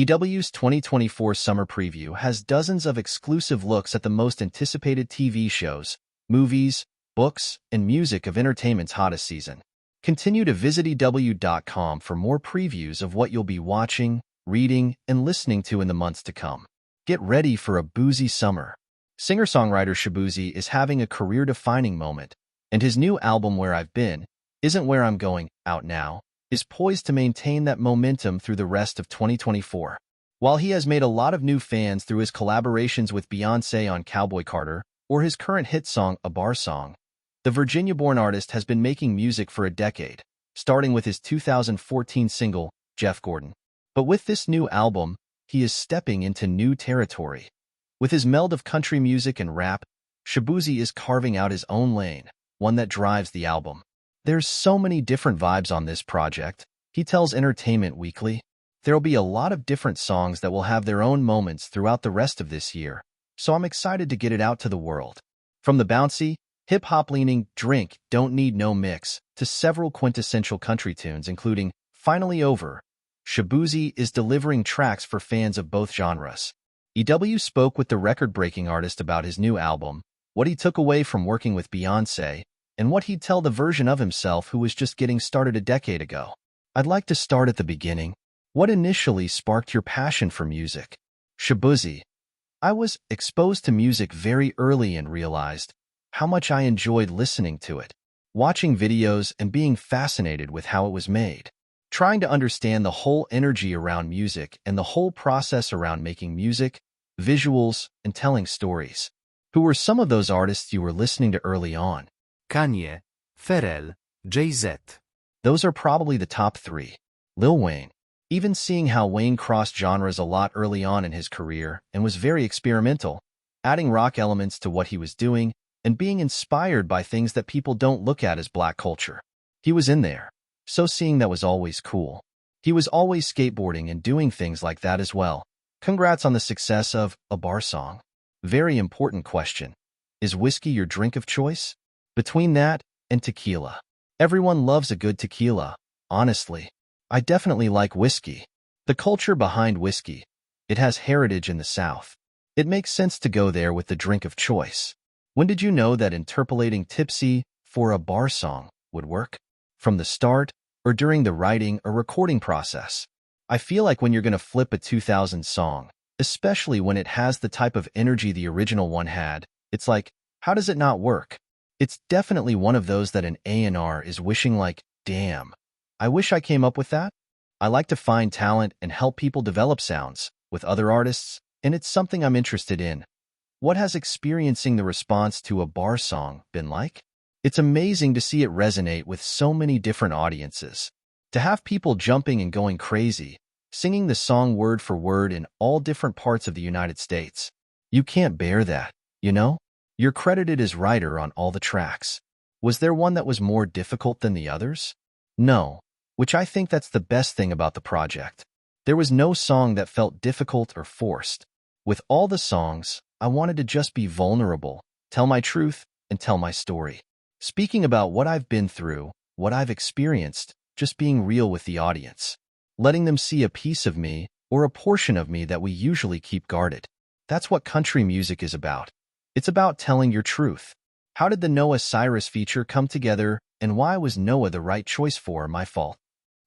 EW's 2024 summer preview has dozens of exclusive looks at the most anticipated TV shows, movies, books, and music of entertainment's hottest season. Continue to visit EW.com for more previews of what you'll be watching, reading, and listening to in the months to come. Get ready for a boozy summer. Singer-songwriter Shaboozey is having a career-defining moment, and his new album Where I've Been, Isn't Where I'm Going, out now, is poised to maintain that momentum through the rest of 2024. While he has made a lot of new fans through his collaborations with Beyoncé on Cowboy Carter or his current hit song, A Bar Song, the Virginia-born artist has been making music for a decade, starting with his 2014 single, Jeff Gordon. But with this new album, he is stepping into new territory. With his meld of country music and rap, Shaboozey is carving out his own lane, one that drives the album. There's so many different vibes on this project, he tells Entertainment Weekly. There'll be a lot of different songs that will have their own moments throughout the rest of this year, so I'm excited to get it out to the world. From the bouncy, hip-hop-leaning Drink, Don't Need No Mix to several quintessential country tunes including Finally Over, Shaboozey is delivering tracks for fans of both genres. EW spoke with the record-breaking artist about his new album, what he took away from working with Beyoncé, and what he'd tell the version of himself who was just getting started a decade ago. I'd like to start at the beginning. What initially sparked your passion for music? Shaboozey: I was exposed to music very early and realized how much I enjoyed listening to it, watching videos and being fascinated with how it was made, trying to understand the whole energy around music and the whole process around making music, visuals, and telling stories. Who were some of those artists you were listening to early on? Kanye, Pharrell, Jay-Z. Those are probably the top three. Lil Wayne. Even seeing how Wayne crossed genres a lot early on in his career and was very experimental, adding rock elements to what he was doing and being inspired by things that people don't look at as black culture. He was in there, so seeing that was always cool. He was always skateboarding and doing things like that as well. Congrats on the success of A Bar Song. Very important question. Is whiskey your drink of choice? Between that and tequila. Everyone loves a good tequila, honestly. I definitely like whiskey. The culture behind whiskey. It has heritage in the South. It makes sense to go there with the drink of choice. When did you know that interpolating tipsy for a bar song would work? From the start or during the writing or recording process? I feel like when you're going to flip a 2000 song, especially when it has the type of energy the original one had, it's like, how does it not work? It's definitely one of those that an A&R is wishing like, damn, I wish I came up with that. I like to find talent and help people develop sounds with other artists, and it's something I'm interested in. What has experiencing the response to A Bar Song been like? It's amazing to see it resonate with so many different audiences. To have people jumping and going crazy, singing the song word for word in all different parts of the United States. You can't bear that, you know? You're credited as writer on all the tracks. Was there one that was more difficult than the others? No, which I think that's the best thing about the project. There was no song that felt difficult or forced. With all the songs, I wanted to just be vulnerable, tell my truth, and tell my story. Speaking about what I've been through, what I've experienced, just being real with the audience. Letting them see a piece of me or a portion of me that we usually keep guarded. That's what country music is about. It's about telling your truth. How did the Noah Cyrus feature come together, and why was Noah the right choice for My Fault?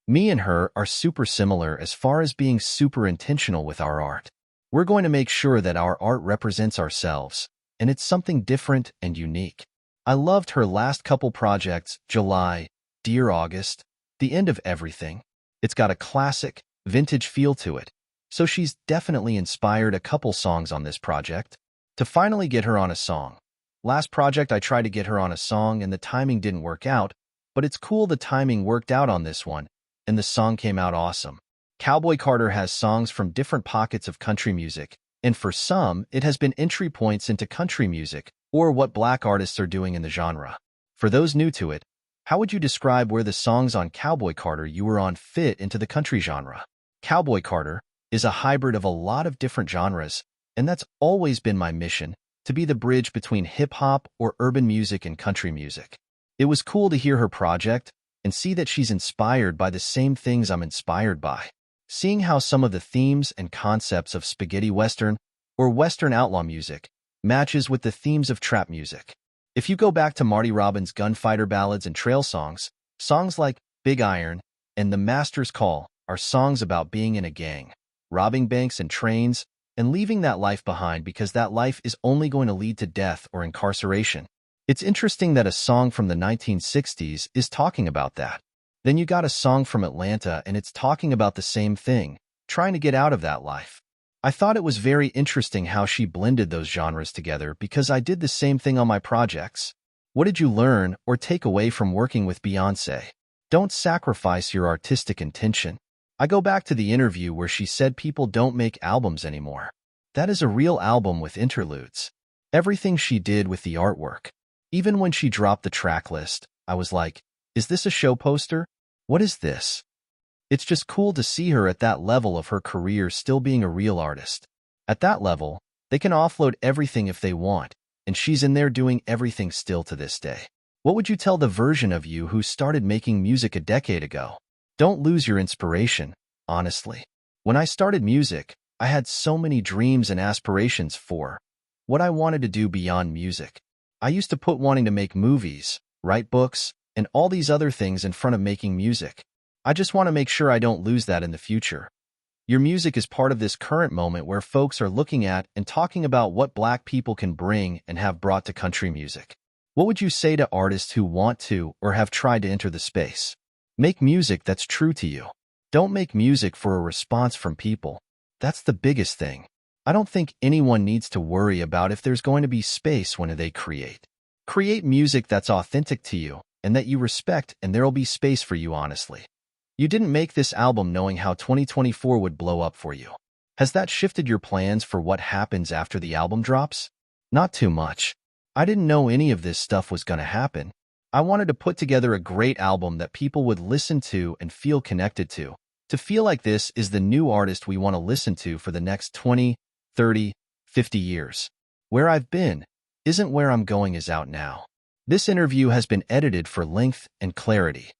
Me and her are super similar as far as being super intentional with our art. We're going to make sure that our art represents ourselves, and it's something different and unique. I loved her last couple projects, July, Dear August, The End of Everything. It's got a classic, vintage feel to it, so she's definitely inspired a couple songs on this project. To finally get her on a song. Last project I tried to get her on a song and the timing didn't work out, but it's cool the timing worked out on this one, and the song came out awesome. Cowboy Carter has songs from different pockets of country music, and for some, it has been entry points into country music, or what black artists are doing in the genre. For those new to it, how would you describe where the songs on Cowboy Carter you were on fit into the country genre? Cowboy Carter is a hybrid of a lot of different genres, and that's always been my mission, to be the bridge between hip-hop or urban music and country music. It was cool to hear her project and see that she's inspired by the same things I'm inspired by. seeing how some of the themes and concepts of spaghetti western or western outlaw music matches with the themes of trap music. If you go back to Marty Robbins' gunfighter ballads and trail songs, songs like Big Iron and The Master's Call are songs about being in a gang, robbing banks and trains, and leaving that life behind because that life is only going to lead to death or incarceration. It's interesting that a song from the 1960s is talking about that. Then you got a song from Atlanta and it's talking about the same thing, trying to get out of that life. I thought it was very interesting how she blended those genres together because I did the same thing on my projects. What did you learn or take away from working with Beyoncé? Don't sacrifice your artistic intention. I go back to the interview where she said people don't make albums anymore. That is a real album with interludes. Everything she did with the artwork. Even when she dropped the track list, I was like, is this a show poster? What is this? It's just cool to see her at that level of her career still being a real artist. At that level, they can offload everything if they want, and she's in there doing everything still to this day. What would you tell the version of you who started making music a decade ago? Don't lose your inspiration, honestly. When I started music, I had so many dreams and aspirations for what I wanted to do beyond music. I used to put wanting to make movies, write books, and all these other things in front of making music. I just want to make sure I don't lose that in the future. Your music is part of this current moment where folks are looking at and talking about what Black people can bring and have brought to country music. What would you say to artists who want to or have tried to enter the space? Make music that's true to you. Don't make music for a response from people. That's the biggest thing. I don't think anyone needs to worry about if there's going to be space when they create. Create music that's authentic to you and that you respect, and there'll be space for you honestly. You didn't make this album knowing how 2024 would blow up for you. Has that shifted your plans for what happens after the album drops? Not too much. I didn't know any of this stuff was going to happen. I wanted to put together a great album that people would listen to and feel connected to feel like this is the new artist we want to listen to for the next 20, 30, 50 years. Where I've been isn't where I'm going is out now. This interview has been edited for length and clarity.